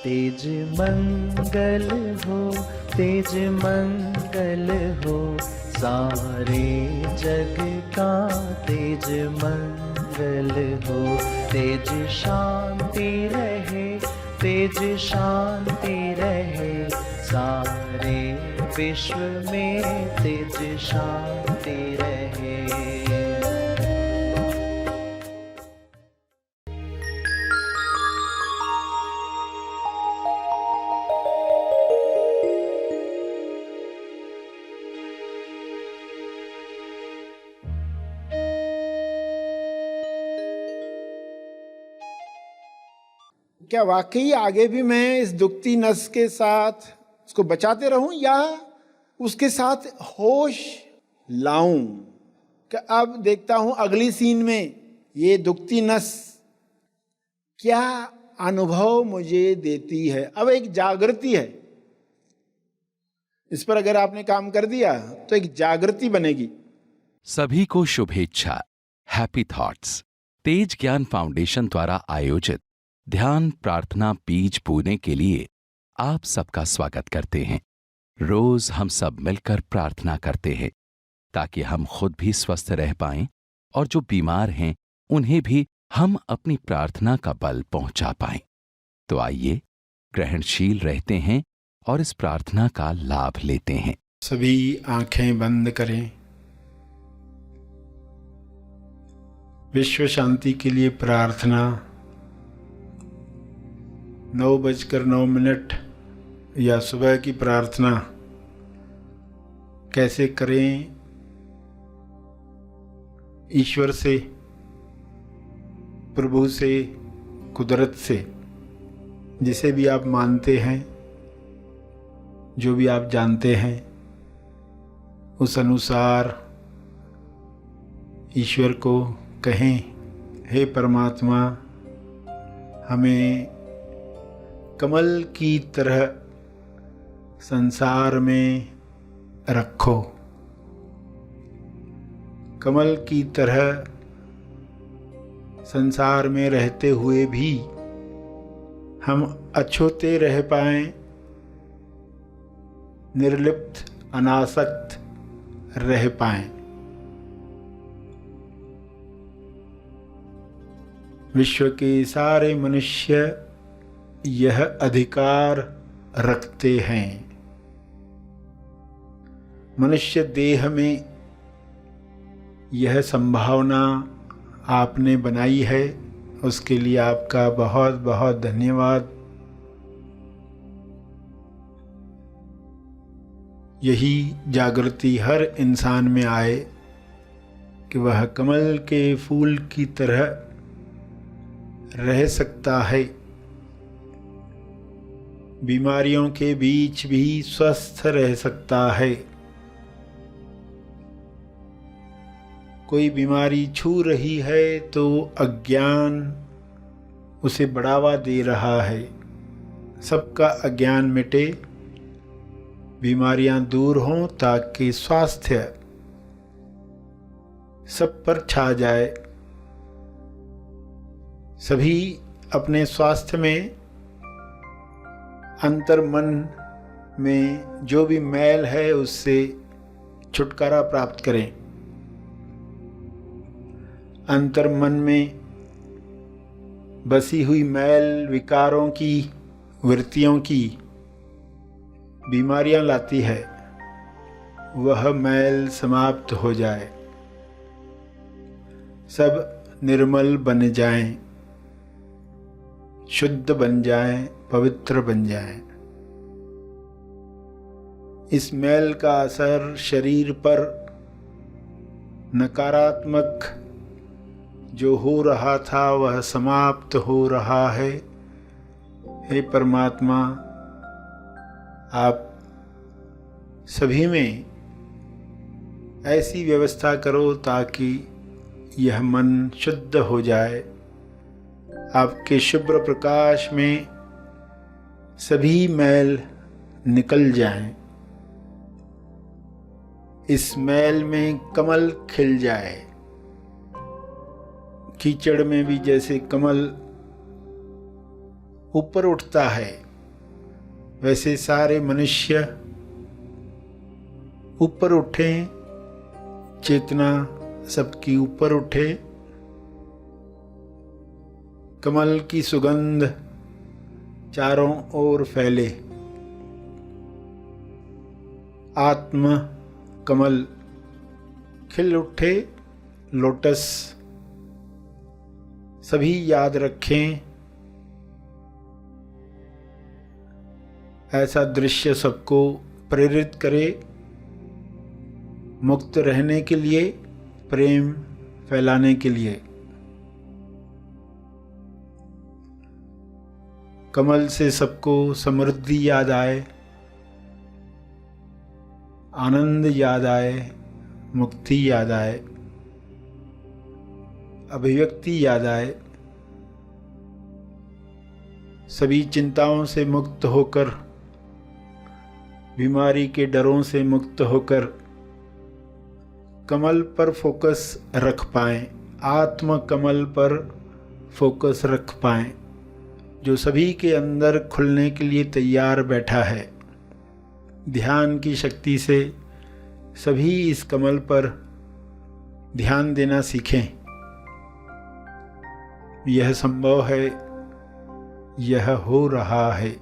तेज मंगल हो, तेज मंगल हो, सारे जग का तेज मंगल हो। तेज शांति रहे, तेज शांति रहे, सारे विश्व में तेज शांति रहे। क्या वाकई आगे भी मैं इस दुखती नस के साथ उसको बचाते रहूं या उसके साथ होश लाऊं? कि अब देखता हूं अगली सीन में ये दुखती नस क्या अनुभव मुझे देती है। अब एक जागृति है, इस पर अगर आपने काम कर दिया तो एक जागृति बनेगी। सभी को शुभेच्छा। हैप्पी थॉट्स तेज ज्ञान फाउंडेशन द्वारा आयोजित ध्यान प्रार्थना बीज बोने के लिए आप सबका स्वागत करते हैं। रोज हम सब मिलकर प्रार्थना करते हैं ताकि हम खुद भी स्वस्थ रह पाएं और जो बीमार हैं उन्हें भी हम अपनी प्रार्थना का बल पहुंचा पाएं। तो आइए ग्रहणशील रहते हैं और इस प्रार्थना का लाभ लेते हैं। सभी आंखें बंद करें। विश्व शांति के लिए प्रार्थना 9:09 या सुबह की प्रार्थना कैसे करें? ईश्वर से, प्रभु से, कुदरत से, जिसे भी आप मानते हैं, जो भी आप जानते हैं, उस अनुसार ईश्वर को कहें, हे परमात्मा, हमें कमल की तरह संसार में रखो। कमल की तरह संसार में रहते हुए भी हम अछूते रह पाएं, निर्लिप्त, अनासक्त रह पाएं। विश्व के सारे मनुष्य यह अधिकार रखते हैं। मनुष्य देह में यह संभावना आपने बनाई है, उसके लिए आपका बहुत बहुत धन्यवाद। यही जागृति हर इंसान में आए कि वह कमल के फूल की तरह रह सकता है, बीमारियों के बीच भी स्वस्थ रह सकता है। कोई बीमारी छू रही है तो अज्ञान उसे बढ़ावा दे रहा है। सबका अज्ञान मिटे, बीमारियां दूर हों, ताकि स्वास्थ्य सब पर छा जाए। सभी अपने स्वास्थ्य में, अंतर मन में जो भी मैल है उससे छुटकारा प्राप्त करें। अंतर मन में बसी हुई मैल विकारों की, वृत्तियों की बीमारियां लाती है, वह मैल समाप्त हो जाए, सब निर्मल बन जाएं, शुद्ध बन जाएं, पवित्र बन जाएं। इस मैल का असर शरीर पर नकारात्मक जो हो रहा था वह समाप्त हो रहा है। हे परमात्मा, आप सभी में ऐसी व्यवस्था करो ताकि यह मन शुद्ध हो जाए। आपके शुभ्र प्रकाश में सभी मैल निकल जाएं। इस मैल में कमल खिल जाए। कीचड़ में भी जैसे कमल ऊपर उठता है, वैसे सारे मनुष्य ऊपर उठे, चेतना सबकी ऊपर उठे, कमल की सुगंध चारों ओर फैले, आत्म कमल खिल उठे, लोटस सभी याद रखें। ऐसा दृश्य सबको प्रेरित करे, मुक्त रहने के लिए, प्रेम फैलाने के लिए। कमल से सबको समृद्धि याद आए, आनंद याद आए, मुक्ति याद आए, अभिव्यक्ति याद आए। सभी चिंताओं से मुक्त होकर, बीमारी के डरों से मुक्त होकर कमल पर फोकस रख पाएं, आत्म कमल पर फोकस रख पाएं, जो सभी के अंदर खुलने के लिए तैयार बैठा है। ध्यान की शक्ति से सभी इस कमल पर ध्यान देना सीखें। यह संभव है, यह हो रहा है।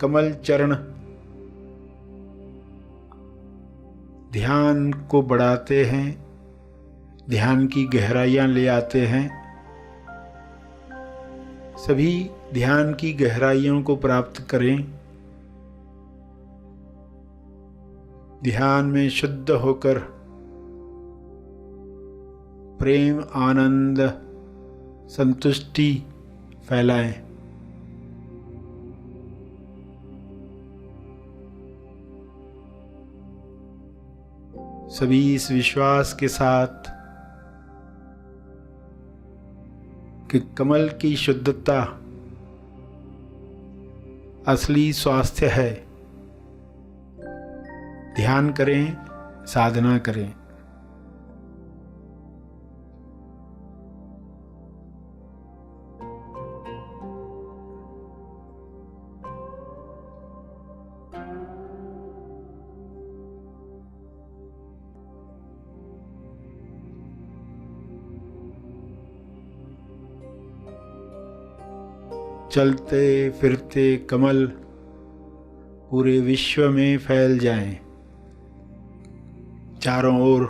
कमल चरण ध्यान को बढ़ाते हैं, ध्यान की गहराइयां ले आते हैं। सभी ध्यान की गहराइयों को प्राप्त करें। ध्यान में शुद्ध होकर प्रेम, आनंद, संतुष्टि फैलाएं। सभी इस विश्वास के साथ कि कमल की शुद्धता असली स्वास्थ्य है, ध्यान करें, साधना करें। चलते फिरते कमल पूरे विश्व में फैल जाएं, चारों ओर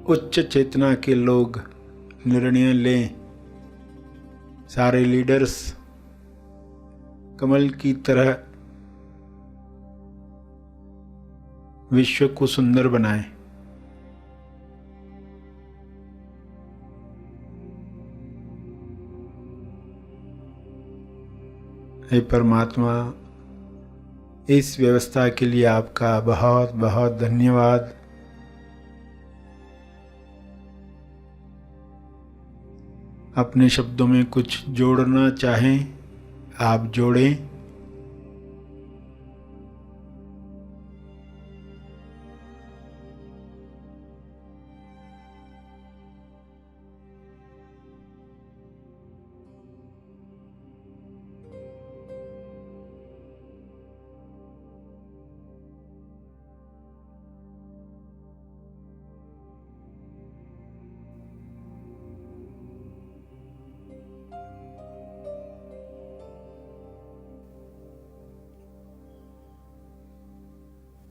उच्च चेतना के लोग निर्णय लें। सारे लीडर्स कमल की तरह विश्व को सुंदर बनाएं। हे परमात्मा, इस व्यवस्था के लिए आपका बहुत बहुत धन्यवाद। अपने शब्दों में कुछ जोड़ना चाहें, आप जोड़ें।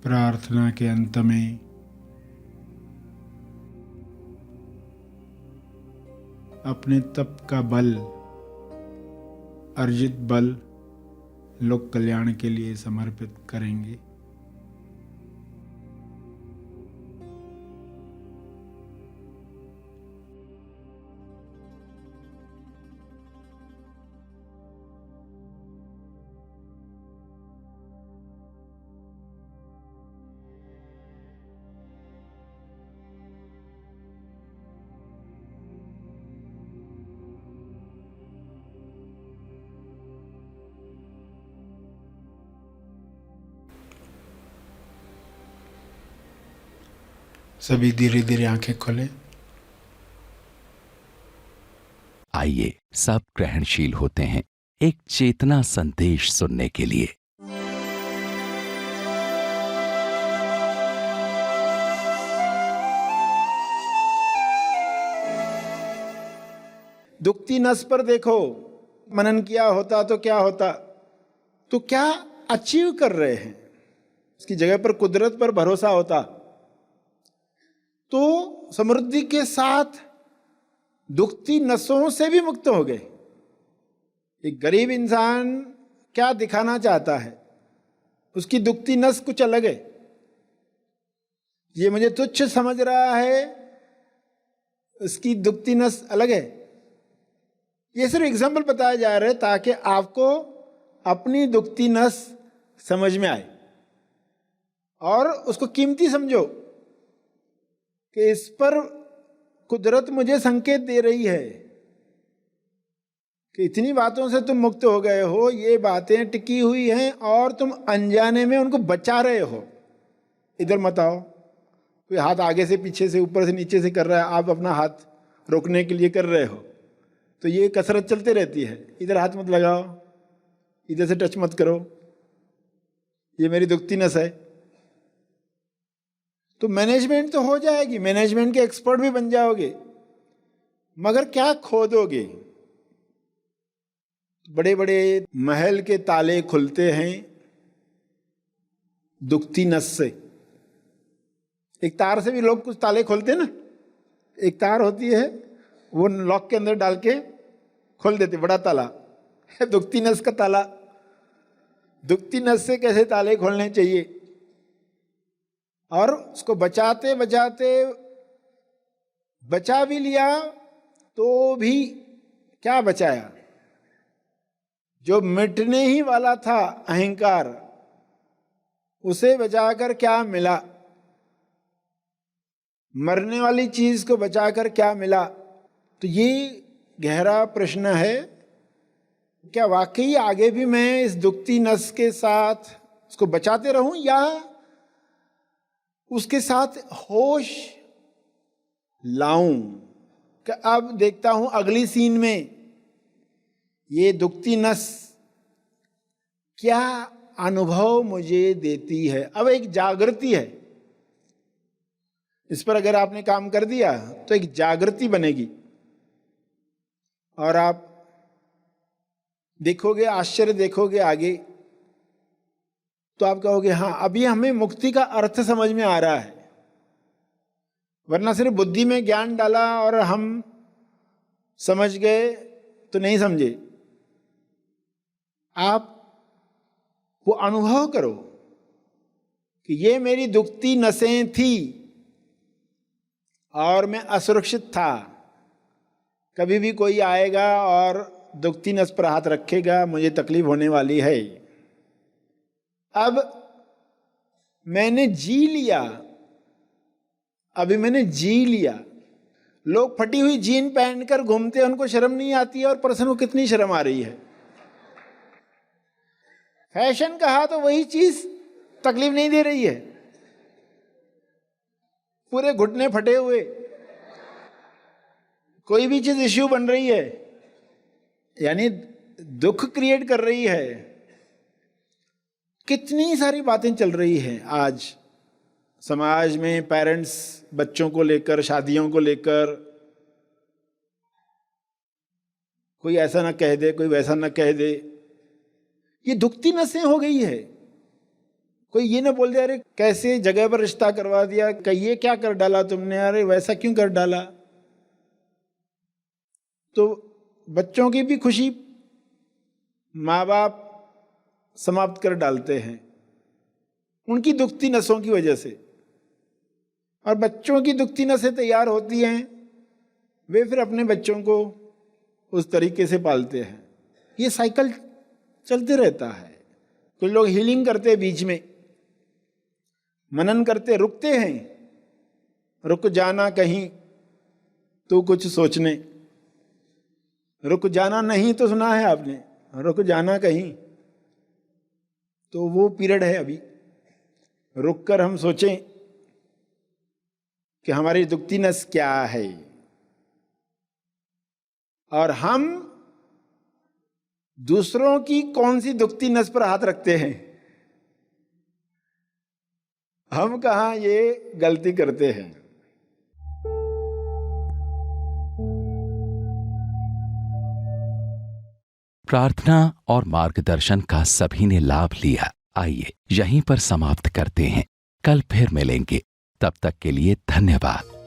प्रार्थना के अंत में अपने तप का बल, अर्जित बल लोक कल्याण के लिए समर्पित करेंगे। सभी धीरे धीरे आंखें खोलें। आइए सब ग्रहणशील होते हैं एक चेतना संदेश सुनने के लिए। दुखती नस पर देखो, मनन किया होता तो क्या होता। तो क्या अचीव कर रहे हैं, इसकी जगह पर कुदरत पर भरोसा होता तो समृद्धि के साथ दुखती नसों से भी मुक्त हो गए। एक गरीब इंसान क्या दिखाना चाहता है, उसकी दुखती नस कुछ अलग है। ये मुझे तुच्छ समझ रहा है, उसकी दुखती नस अलग है। ये सिर्फ एग्जाम्पल बताया जा रहा है ताकि आपको अपनी दुखती नस समझ में आए और उसको कीमती समझो कि इस पर कुदरत मुझे संकेत दे रही है कि इतनी बातों से तुम मुक्त हो गए हो, ये बातें टिकी हुई हैं और तुम अनजाने में उनको बचा रहे हो। इधर मत आओ, कोई हाथ आगे से पीछे से ऊपर से नीचे से कर रहा है, आप अपना हाथ रोकने के लिए कर रहे हो, तो ये कसरत चलते रहती है। इधर हाथ मत लगाओ, इधर से टच मत करो, ये मेरी दुखती नस है। तो मैनेजमेंट तो हो जाएगी, मैनेजमेंट के एक्सपर्ट भी बन जाओगे, मगर क्या खो दोगे। बड़े बड़े महल के ताले खुलते हैं दुखती नस से। एक तार से भी लोग कुछ ताले खोलते हैं ना, एक तार होती है वो लॉक के अंदर डाल के खोल देते, बड़ा ताला है दुखती नस का ताला। दुखती नस से कैसे ताले खोलने चाहिए, और उसको बचाते बचाते बचा भी लिया तो भी क्या बचाया। जो मिटने ही वाला था अहंकार, उसे बचाकर क्या मिला। मरने वाली चीज को बचाकर क्या मिला। तो ये गहरा प्रश्न है, क्या वाकई आगे भी मैं इस दुखती नस के साथ उसको बचाते रहूं या उसके साथ होश लाऊं। कि अब देखता हूं अगली सीन में ये दुखती नस क्या अनुभव मुझे देती है। अब एक जागृति है, इस पर अगर आपने काम कर दिया तो एक जागृति बनेगी और आप देखोगे, आश्चर्य देखोगे आगे, तो आप कहोगे हाँ अभी हमें मुक्ति का अर्थ समझ में आ रहा है। वरना सिर्फ बुद्धि में ज्ञान डाला और हम समझ गए तो नहीं समझे। आप वो अनुभव करो कि ये मेरी दुखती नसें थी और मैं असुरक्षित था। कभी भी कोई आएगा और दुखती नस पर हाथ रखेगा, मुझे तकलीफ होने वाली है। अब मैंने जी लिया, अभी मैंने जी लिया। लोग फटी हुई जीन पहनकर घूमते हैं, उनको शर्म नहीं आती है, और पर्सन को कितनी शर्म आ रही है। फैशन कहा तो वही चीज तकलीफ नहीं दे रही है। पूरे घुटने फटे हुए, कोई भी चीज इश्यू बन रही है, यानी दुख क्रिएट कर रही है। कितनी सारी बातें चल रही हैं आज समाज में, पेरेंट्स बच्चों को लेकर, शादियों को लेकर। कोई ऐसा ना कह दे, कोई वैसा ना कह दे। ये दुखती नसें हो गई है। कोई ये ना बोल दे अरे कैसे जगह पर रिश्ता करवा दिया, ये क्या कर डाला तुमने, अरे वैसा क्यों कर डाला। तो बच्चों की भी खुशी माँ बाप समाप्त कर डालते हैं उनकी दुखती नसों की वजह से, और बच्चों की दुखती नसें तैयार होती हैं, वे फिर अपने बच्चों को उस तरीके से पालते हैं। ये साइकिल चलते रहता है। कुछ लोग हीलिंग करते हैं, बीच में मनन करते, रुकते हैं। रुक जाना कहीं तो कुछ सोचने, रुक जाना नहीं तो सुना है आपने, रुक जाना कहीं, तो वो पीरियड है अभी। रुक कर हम सोचें कि हमारी दुखती नस क्या है। और हम दूसरों की कौन सी दुखती नस पर हाथ रखते हैं? हम कहाँ ये गलती करते हैं? प्रार्थना और मार्गदर्शन का सभी ने लाभ लिया। आइए यहीं पर समाप्त करते हैं। कल फिर मिलेंगे। तब तक के लिए धन्यवाद।